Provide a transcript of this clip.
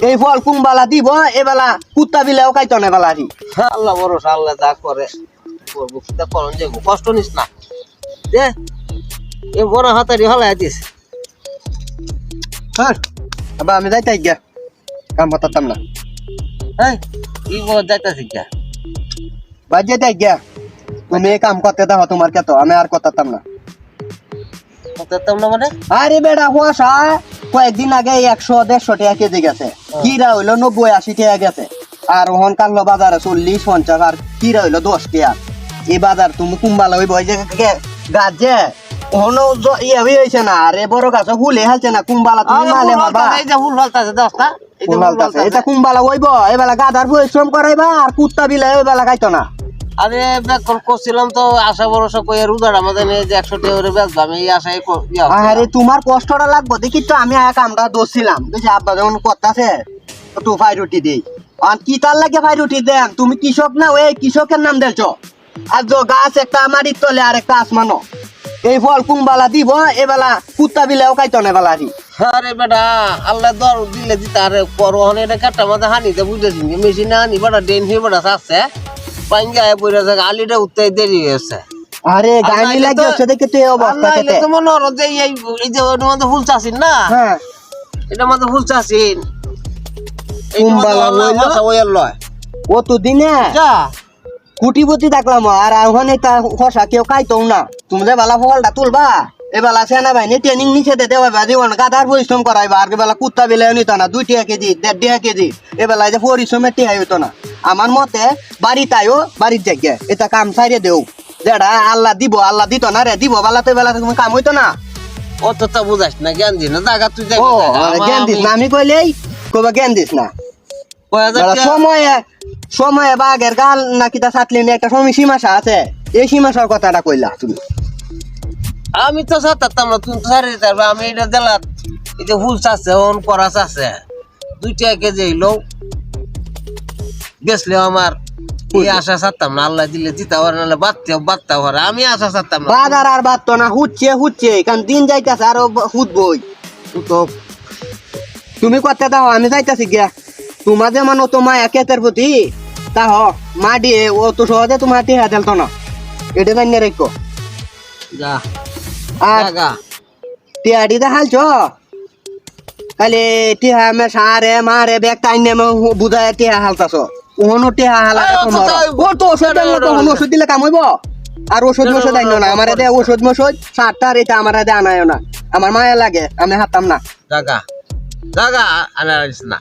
এই ফল কুম্বালা দিব এবেলা কুত্তা বিলাও খাইতো না বেলা আরি। আল্লাহ ভরসা, আল্লাহ যা করে করবো, সেটা করন যাবো, কষ্ট নিস না দে। এ বড় হাতারি হলাই দিস। হ্যাঁ আবার আমি যাইতাই গিয়া কাম করতাম না। হ্যাঁ কি বড় যাইতাছি গা, বাদ যাইতাই গিয়া তুমি এই কাম করতে দাও তোমার কে তো আমি আর করতাম না। করতাম না মানে? আরে বেটা কুয়াশা কয়েকদিন আগে 100-150 টাকা কেজি গেছে, কিরা হইলো 90-80 টাকা গেছে, আর ওহন কালো বাজারে 40-50, আর কিরা হইলো 10 টাকা। এই বাজার তুমি কুম্বালা হইব যে গাছ যে ওহনো ইয়ে হয়েছে না, আর এ বড় গাছ ফুলে হালছে না কুম্বালা তুমি মালে মারবা। এই যে ফুল ফলতাছে 10টা, এটা কুম্বালা হইব এবেলা গাধার পরিশ্রম করাইবা, আর কুত্তা বিলে ওইবেলা খাইতো না। আরে বেকন করছিলাম তো আশা ভরসা কই আর উদার আমাদের যে 100 টাকা করে বেচবো, আমি এই আশায় আরে তোমার কষ্টটা লাগবো দেখি তো, আমি এক কামটা দোষছিলাম বুঝছি, আব্বা যখন করতেছে একটু ফাই রুটি দিই, আর কি তার লাগে ফাই রুটি দেন, তুমি কৃষক না ওই কৃষকের নাম দেছ। আর গাছ একটা মাটির তলে আর একটা আসমানো, এই ফল কুম্বালা দিব এবেলা কুত্তা বিলেও খাইতো না বেলা আরি। আরে বেটা আল্লাহ দর দিলে দিতে আরে করো হনে এটা কাটা মাথা হানিতে বুঝেছি মেশিন আনি বেটা ডেন হয়ে বেটা চাচ্ছে পাইঙ্গা পড়ে যায়, আলিটা উঠতে দেরি হয়েছে। আরে গানি লাগে হচ্ছে দেখে তো এই অবস্থা কেটে তো মনে হলো যে এই যে ওটার মধ্যে ফুল চাষিন না, হ্যাঁ এটার মধ্যে ফুল চাষিন কুম্বালা লয় ও তো দিনে যা কুটিপতি দেখলাম, আর ওখানে তা খসা কেউ খাইতো না। তুমি যে বেলা ফলটা তুলবা এবেলা সেনা বাহিনী ট্রেনিং নিচে দেওয়া জীবন গাধার পরিশ্রম করাইবা, আর বেলা কুত্তা বিলে নিত না 2 টাকা কেজি 1.5 কেজি, এবেলা যে পরিশ্রমের টেহাই হইতো না। আমার মতে বাড়িতাইও বাড়ির জায়গা এটা কাম সাইরে দেও, যেটা আল্লাহ দিব আল্লাহ দিত না রে, দিব বেলাতে বেলাতে তুমি কাম হইতো না। অত তো বুঝাস না, জ্ঞান দিস না জায়গা তুই ও জ্ঞান দিস না, আমি কইলেই কইবা জ্ঞান দিস না। সময়ে সময়ে বাঘের গাল নাকি তা সাতলে একটা সময় সীমাশা আছে, এই সীমাশার কথাটা কইলা তুমি। আমি তো সাতারতাম না, তুমি তো সারি দিতে, আমি এটা দিলাম এই যে ফুল চাষছে ওন করা চাষছে 2 টাকা কেজি হইলো বেচলে আমার এই আশা ছাড়তাম না, আল্লাহ দিলে দিতে পারে নাহলে বাদতে পারে, আমি আশা ছাড়তাম না। বাজার আর বাদ তো না হুচ্ছে কারণ দিন যাইতেছে আরো হুদবই তো। তুমি করতে দাও আমি যাইতাছি গিয়া, তোমার যেমন ও তোমার একেতের প্রতি তা মা দিয়ে ও তো সহজে তোমার টিহা দিলত না, এটা জানিয়ে রেখো। যা আর গা টিহাটি দেখালছ খালি টিহা মে সারে মারে ব্যাগ টাইনে বুঝায় টিহা হালতাছ, ওহনো টিহা হালা ও তো ওষুধ দিলে কাম হইব। আর ওষুধ মষুধ আইন না আমার দে, ওষুধ মষুধ 7টা এটা আমার দে আনায় না, আমার মায়া লাগে আমি হাতাম না। জাগা আনারিস না।